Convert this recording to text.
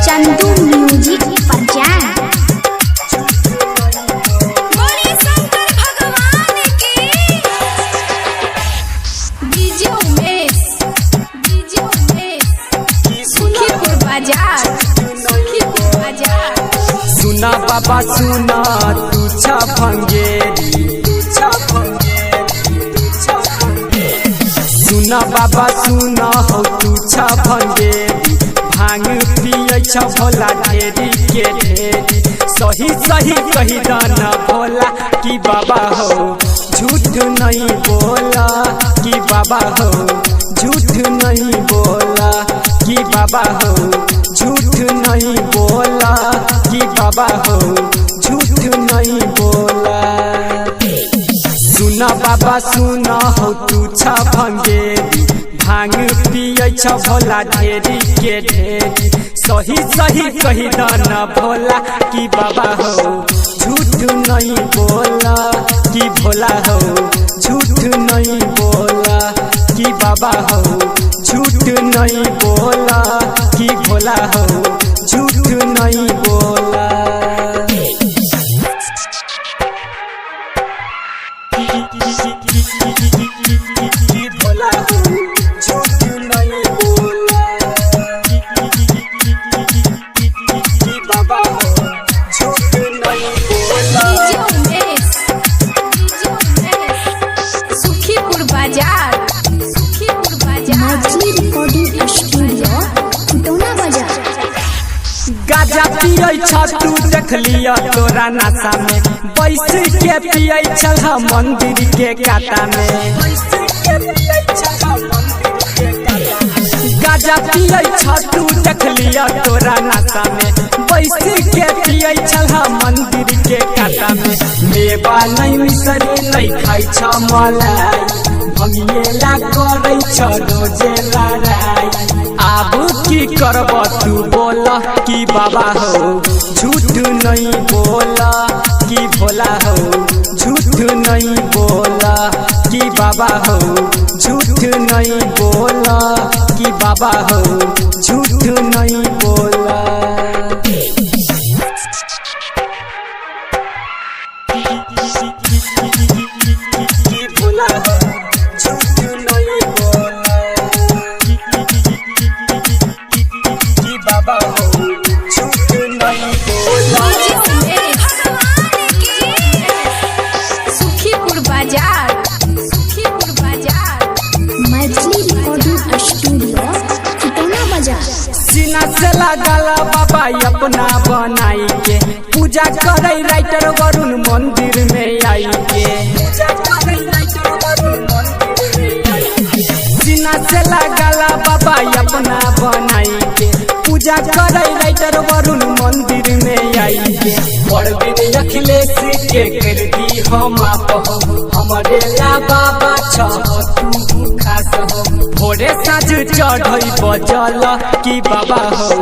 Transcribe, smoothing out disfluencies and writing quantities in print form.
Chandu music panchayat. बोले शंकर भगवान की। डीजे उमेश सुखीपुर बाजार। सुना बाबा सुना तू छफंगेरी सुना बाबा सुना हो तू छफंगेरी भांग पिए छ भोला ढेरी के ढेरी सही सही कही दाना भोला कि बाबा हो झूठ नहीं बोला कि बाबा हो झूठ नहीं बोला कि बाबा हो झूठ नहीं बोला कि बाबा हो झूठ नहीं बोला। सुना बाबा सुना हो तू छफंगेरी भांग पिए छ भोला ढेरी के ढेरी सही सही कही दाना भोला कि बाबा हो झूठ नहीं बोला कि भोला हो झूठ नहीं बोला कि बाबा हो झूठ नहीं बोला कि भोला हो झूठ नहीं बोला। भोला हो झूठ नहीं बोला कि बाबा हो झूठ नहीं बोला। डीजे उमेश सुखीपुर बाजार। मछली रिकॉर्डिंग स्टूडियो खुटौना बाजार। गाजा पिए छ तू देख लिया तोरा नशा में बैस के पिए छल मंदिर के काटा में। गाजा पिए छ तू देख लिया तोरा नशा में बैस के पिए छल मंदिर के काटा में। मेवा नहीं मिसरी नहीं खाई छ मलाई भंगिएला करे छ रोजे लड़ाई आब की करब तू बोला कि बाबा हो झूठ नहीं बोला कि भोला हो झूठ नहीं बोला कि बाबा हो झूठ नहीं बोला कि बाबा हो झूठ नहीं बोला। कि भोला हो झूठ नहीं बोला कि बाबा हो झूठ नहीं बोला। डीजे उमेश सुखीपुर बाजार। मछली रिकॉर्डिंग स्टूडियो खुटौना बाजार। सीना से लागल बाबा अपना बनाई के पूजा करे राइटर वरुण मंदिर में आई के। सीना से लागल बाबा अपना बनाई के पूजा करे राइटर वरुण मंदिर में आई के। परवीन अखिलेश के कर दी हम आप हो हमारे ला बाबा छ तू खास हो भोरे साँझ चढ़ई बजल कि बाबा हो